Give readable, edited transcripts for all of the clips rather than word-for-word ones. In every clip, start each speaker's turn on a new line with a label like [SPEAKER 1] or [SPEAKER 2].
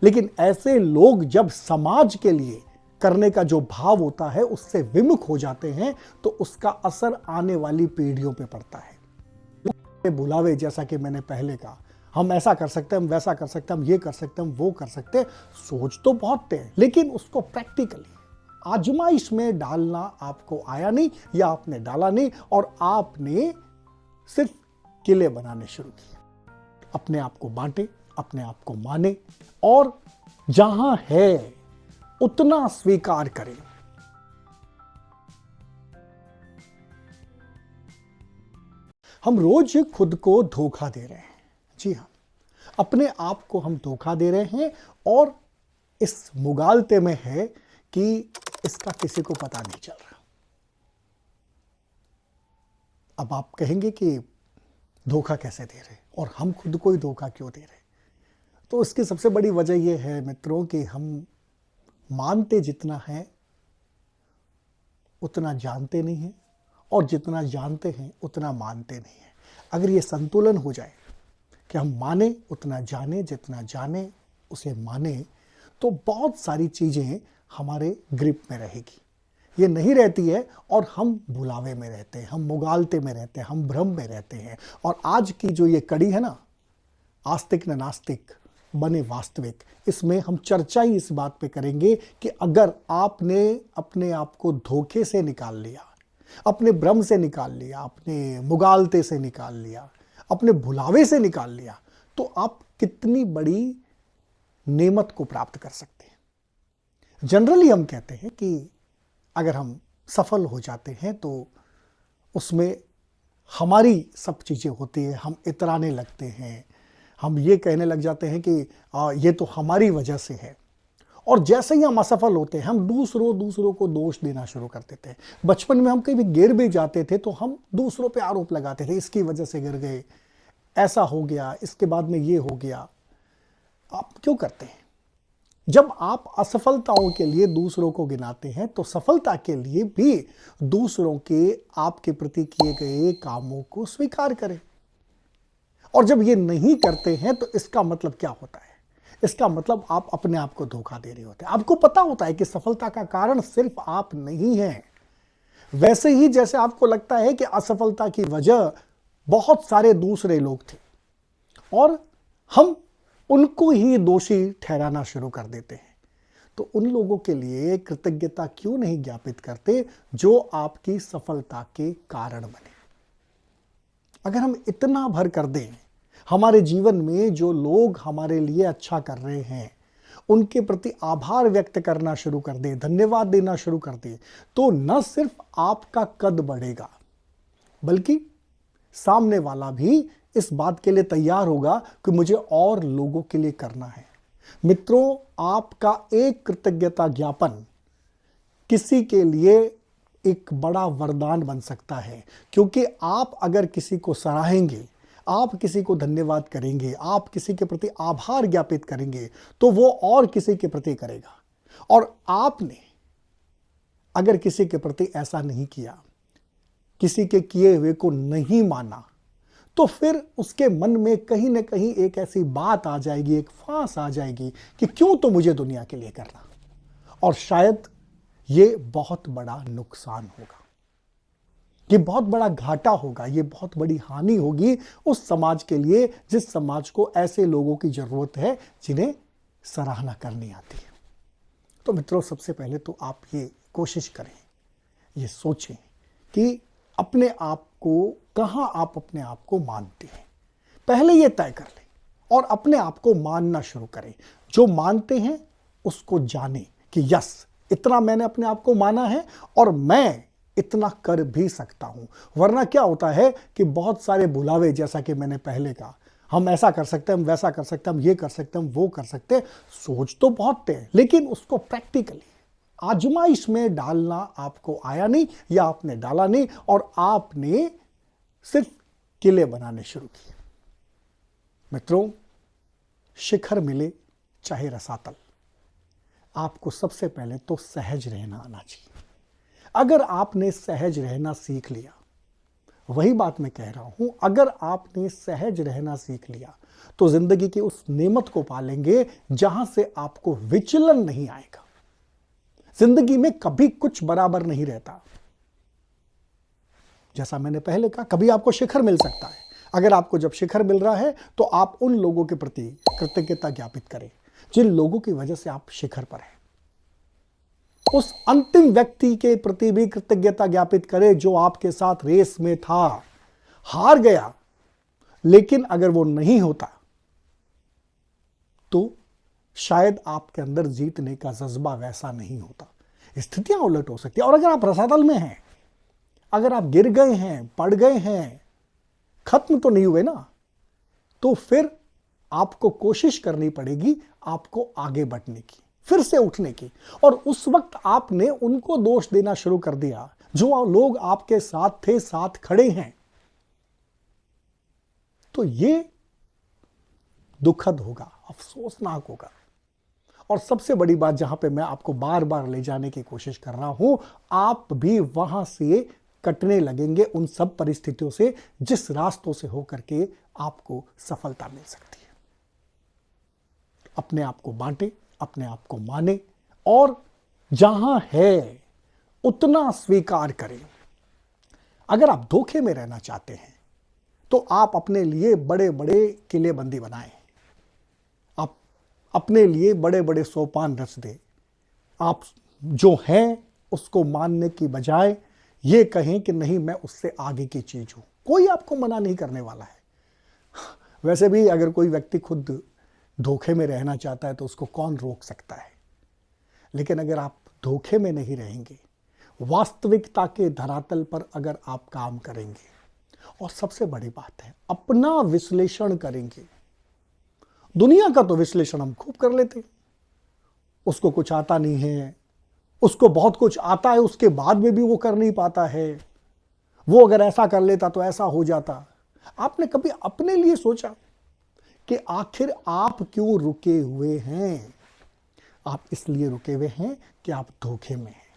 [SPEAKER 1] लेकिन ऐसे लोग जब समाज के लिए करने का जो भाव होता है उससे विमुख हो जाते हैं तो उसका असर आने वाली पीढ़ियों पे पड़ता है। बुलावे, जैसा कि मैंने पहले कहा, हम ऐसा कर सकते हैं, हम वैसा कर सकते हैं, हम ये कर सकते हैं, हम वो कर सकते हैं, सोच तो बहुत थे, लेकिन उसको प्रैक्टिकली आजमाइश में डालना आपको आया नहीं या आपने डाला नहीं और आपने सिर्फ किले बनाने शुरू किए। अपने आप को बांटे, अपने आप को माने और जहां है उतना स्वीकार करें। हम रोज खुद को धोखा दे रहे हैं। जी हां, अपने आप को हम धोखा दे रहे हैं और इस मुगालते में है कि इसका किसी को पता नहीं चल रहा। अब आप कहेंगे कि धोखा कैसे दे रहे और हम खुद को ही धोखा क्यों दे रहे? तो इसकी सबसे बड़ी वजह यह है मित्रों कि हम मानते जितना है उतना जानते नहीं हैं और जितना जानते हैं उतना मानते नहीं हैं। अगर ये संतुलन हो जाए कि हम माने उतना जाने, जितना जाने उसे माने, तो बहुत सारी चीज़ें हमारे ग्रिप में रहेगी। ये नहीं रहती है और हम भुलावे में रहते हैं, हम मुगालते में रहते हैं, हम भ्रम में रहते हैं। और आज की जो ये कड़ी है ना, आस्तिक न नास्तिक बने वास्तविक, इसमें हम चर्चा ही इस बात पे करेंगे कि अगर आपने अपने आप को धोखे से निकाल लिया, अपने भ्रम से निकाल लिया, अपने मुगालते से निकाल लिया, अपने भुलावे से निकाल लिया, तो आप कितनी बड़ी नेमत को प्राप्त कर सकते हैं। जनरली हम कहते हैं कि अगर हम सफल हो जाते हैं तो उसमें हमारी सब चीज़ें होती हैं, हम इतराने लगते हैं, हम ये कहने लग जाते हैं कि ये तो हमारी वजह से है। और जैसे ही हम असफल होते हैं हम दूसरों को दोष देना शुरू कर देते हैं। बचपन में हम कहीं गिर भी जाते थे तो हम दूसरों पे आरोप लगाते थे, इसकी वजह से गिर गए, ऐसा हो गया, इसके बाद में ये हो गया। आप क्यों करते हैं? जब आप असफलताओं के लिए दूसरों को गिनाते हैं तो सफलता के लिए भी दूसरों के आपके प्रति किए गए कामों को स्वीकार करें। और जब ये नहीं करते हैं तो इसका मतलब क्या होता है? इसका मतलब आप अपने आप को धोखा दे रहे होते हैं। आपको पता होता है कि सफलता का कारण सिर्फ आप नहीं हैं। वैसे ही जैसे आपको लगता है कि असफलता की वजह बहुत सारे दूसरे लोग थे और हम उनको ही दोषी ठहराना शुरू कर देते हैं, तो उन लोगों के लिए कृतज्ञता क्यों नहीं ज्ञापित करते जो आपकी सफलता के कारण बने? अगर हम इतना भर कर दें, हमारे जीवन में जो लोग हमारे लिए अच्छा कर रहे हैं उनके प्रति आभार व्यक्त करना शुरू कर दें, धन्यवाद देना शुरू कर दें, तो न सिर्फ आपका कद बढ़ेगा बल्कि सामने वाला भी इस बात के लिए तैयार होगा कि मुझे और लोगों के लिए करना है। मित्रों, आपका एक कृतज्ञता ज्ञापन किसी के लिए एक बड़ा वरदान बन सकता है, क्योंकि आप अगर किसी को सराहेंगे, आप किसी को धन्यवाद करेंगे, आप किसी के प्रति आभार ज्ञापित करेंगे, तो वो और किसी के प्रति करेगा। और आपने अगर किसी के प्रति ऐसा नहीं किया, किसी के किए हुए को नहीं माना, तो फिर उसके मन में कहीं ना कहीं एक ऐसी बात आ जाएगी, एक फांस आ जाएगी कि क्यों तो मुझे दुनिया के लिए करना। और शायद ये बहुत बड़ा नुकसान होगा, ये बहुत बड़ा घाटा होगा, ये बहुत बड़ी हानि होगी उस समाज के लिए जिस समाज को ऐसे लोगों की जरूरत है जिन्हें सराहना करनी आती है। तो मित्रों, सबसे पहले तो आप ये कोशिश करें, ये सोचें कि अपने आप को कहां आप अपने आप को मानते हैं। पहले ये तय कर लें और अपने आप को मानना शुरू करें। जो मानते हैं उसको जानें कि यस, इतना मैंने अपने आप को माना है और मैं इतना कर भी सकता हूं। वरना क्या होता है कि बहुत सारे बुलावे, जैसा कि मैंने पहले कहा, हम ऐसा कर सकते हैं, हम वैसा कर सकते हैं, हम ये कर सकते हैं, हम वो कर सकते हैं, सोच तो बहुत थे, लेकिन उसको प्रैक्टिकली आजमाइश में डालना आपको आया नहीं या आपने डाला नहीं और आपने सिर्फ किले बनाने शुरू किए। मित्रों, शिखर मिले चाहे रसातल, आपको सबसे पहले तो सहज रहना आना चाहिए। अगर आपने सहज रहना सीख लिया, वही बात मैं कह रहा हूं, अगर आपने सहज रहना सीख लिया तो जिंदगी की उस नेमत को पालेंगे जहां से आपको विचलन नहीं आएगा। जिंदगी में कभी कुछ बराबर नहीं रहता। जैसा मैंने पहले कहा, कभी आपको शिखर मिल सकता है। अगर आपको जब शिखर मिल रहा है तो आप उन लोगों के प्रति कृतज्ञता ज्ञापित करें जिन लोगों की वजह से आप शिखर पर हैं। उस अंतिम व्यक्ति के प्रति भी कृतज्ञता ज्ञापित करें जो आपके साथ रेस में था, हार गया, लेकिन अगर वो नहीं होता तो शायद आपके अंदर जीतने का जज्बा वैसा नहीं होता। स्थितियां उलट हो सकती है। और अगर आप रसातल में हैं, अगर आप गिर गए हैं, पड़ गए हैं, खत्म तो नहीं हुए ना, तो फिर आपको कोशिश करनी पड़ेगी आपको आगे बढ़ने की, फिर से उठने की। और उस वक्त आपने उनको दोष देना शुरू कर दिया जो लोग आपके साथ थे, साथ खड़े हैं, तो ये दुखद होगा, अफसोसनाक होगा। और सबसे बड़ी बात जहां पे मैं आपको बार बार ले जाने की कोशिश कर रहा हूं, आप भी वहां से कटने लगेंगे उन सब परिस्थितियों से जिस रास्तों से होकर के आपको सफलता मिल सकती है। अपने आप को बांटे, अपने आप को माने और जहां है उतना स्वीकार करें। अगर आप धोखे में रहना चाहते हैं तो आप अपने लिए बड़े बड़े किलेबंदी बनाएं, आप अपने लिए बड़े बड़े सोपान रच दें। आप जो हैं उसको मानने की बजाय ये कहें कि नहीं, मैं उससे आगे की चीज हूं। कोई आपको मना नहीं करने वाला है। वैसे भी अगर कोई व्यक्ति खुद धोखे में रहना चाहता है तो उसको कौन रोक सकता है। लेकिन अगर आप धोखे में नहीं रहेंगे, वास्तविकता के धरातल पर अगर आप काम करेंगे, और सबसे बड़ी बात है अपना विश्लेषण करेंगे। दुनिया का तो विश्लेषण हम खूब कर लेते, उसको कुछ आता नहीं है, उसको बहुत कुछ आता है, उसके बाद में भी वो कर नहीं पाता है, वो अगर ऐसा कर लेता तो ऐसा हो जाता। आपने कभी अपने लिए सोचा कि आखिर आप क्यों रुके हुए हैं? आप इसलिए रुके हुए हैं कि आप धोखे में हैं।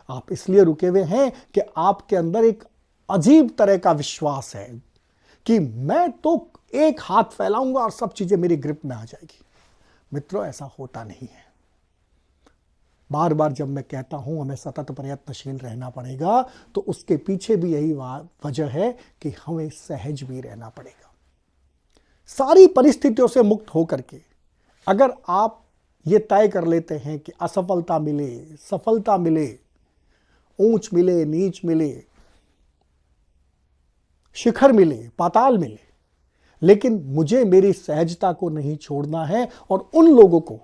[SPEAKER 1] आप इसलिए रुके हुए हैं कि आपके अंदर एक अजीब तरह का विश्वास है कि मैं तो एक हाथ फैलाऊंगा और सब चीजें मेरी ग्रिप में आ जाएगी। मित्रों, ऐसा होता नहीं है। बार बार जब मैं कहता हूं हमें सतत प्रयत्नशील रहना पड़ेगा, तो उसके पीछे भी यही वजह है कि हमें सहज भी रहना पड़ेगा। सारी परिस्थितियों से मुक्त होकर के अगर आप ये तय कर लेते हैं कि असफलता मिले, सफलता मिले, ऊंच मिले, नीच मिले, शिखर मिले, पाताल मिले, लेकिन मुझे मेरी सहजता को नहीं छोड़ना है और उन लोगों को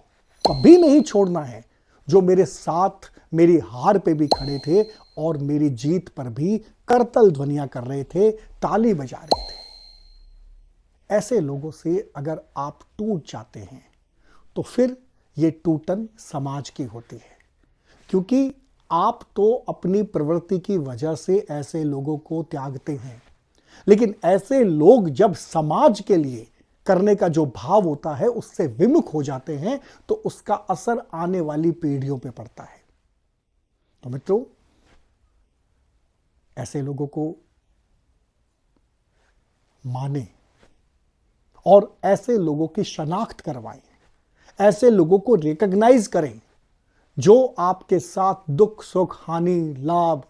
[SPEAKER 1] कभी नहीं छोड़ना है जो मेरे साथ मेरी हार पे भी खड़े थे और मेरी जीत पर भी करतल ध्वनियां कर रहे थे, ताली बजा रहे थे। ऐसे लोगों से अगर आप टूट जाते हैं तो फिर ये टूटन समाज की होती है, क्योंकि आप तो अपनी प्रवृत्ति की वजह से ऐसे लोगों को त्यागते हैं। लेकिन ऐसे लोग जब समाज के लिए करने का जो भाव होता है उससे विमुख हो जाते हैं तो उसका असर आने वाली पीढ़ियों पे पड़ता है। तो मित्रों, ऐसे लोगों को माने और ऐसे लोगों की शनाख्त करवाएं, ऐसे लोगों को रिकॉग्नाइज करें जो आपके साथ दुख सुख हानि लाभ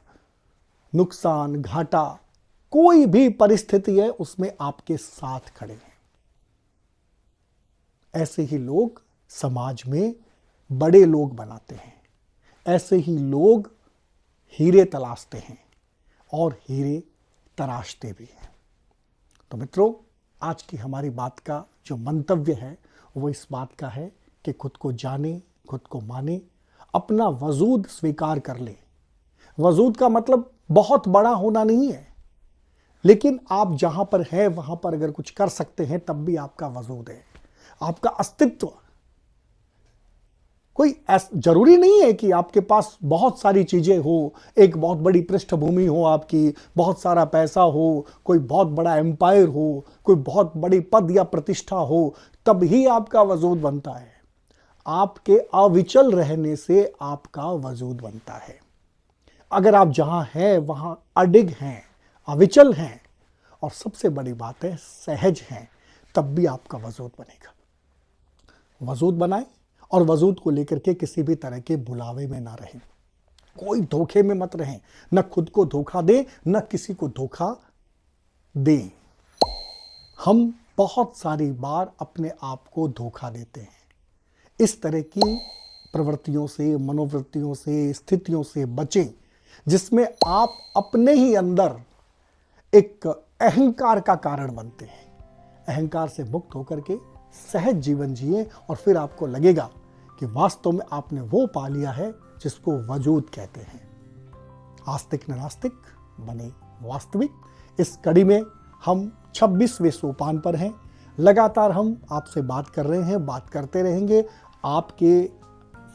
[SPEAKER 1] नुकसान घाटा कोई भी परिस्थिति है उसमें आपके साथ खड़े हैं। ऐसे ही लोग समाज में बड़े लोग बनाते हैं। ऐसे ही लोग हीरे तलाशते हैं और हीरे तराशते भी हैं। तो मित्रों, आज की हमारी बात का जो मंतव्य है वो इस बात का है कि खुद को जाने, खुद को माने, अपना वजूद स्वीकार कर ले। वजूद का मतलब बहुत बड़ा होना नहीं है, लेकिन आप जहां पर हैं वहां पर अगर कुछ कर सकते हैं तब भी आपका वजूद है, आपका अस्तित्व। कोई जरूरी नहीं है कि आपके पास बहुत सारी चीजें हो, एक बहुत बड़ी पृष्ठभूमि हो, आपकी बहुत सारा पैसा हो, कोई बहुत बड़ा एम्पायर हो, कोई बहुत बड़ी पद या प्रतिष्ठा हो, तब ही आपका वजूद बनता है। आपके अविचल रहने से आपका वजूद बनता है। अगर आप जहां हैं वहां अडिग हैं, अविचल हैं और सबसे बड़ी बात है सहज हैं, तब भी आपका वजूद बनेगा। वजूद बनाएं और वजूद को लेकर के किसी भी तरह के बुलावे में ना रहें, कोई धोखे में मत रहें, न खुद को धोखा दें न किसी को धोखा दें। हम बहुत सारी बार अपने आप को धोखा देते हैं। इस तरह की प्रवृत्तियों से, मनोवृत्तियों से, स्थितियों से बचें जिसमें आप अपने ही अंदर एक अहंकार का कारण बनते हैं। अहंकार से मुक्त होकर के सहज जीवन जिए और फिर आपको लगेगा कि वास्तव में आपने वो पा लिया है जिसको वजूद कहते हैं। आस्तिक न नास्तिक बने वास्तविक। इस कड़ी में हम 26वें सोपान पर हैं। लगातार हम आपसे बात कर रहे हैं, बात करते रहेंगे। आपके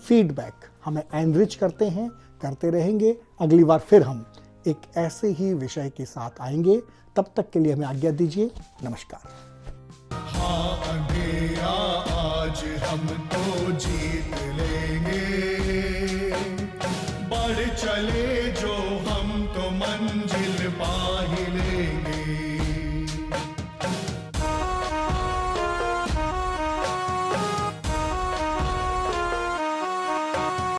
[SPEAKER 1] फीडबैक हमें एनरिच करते रहेंगे। अगली बार फिर हम एक ऐसे ही विषय के साथ आएंगे। तब तक के लिए हमें आज्ञा दीजिए। नमस्कार।
[SPEAKER 2] हाँ अंधेरा आज हम तो जीत लेंगे, बढ़ चले जो हम तो मंजिल पाएंगे।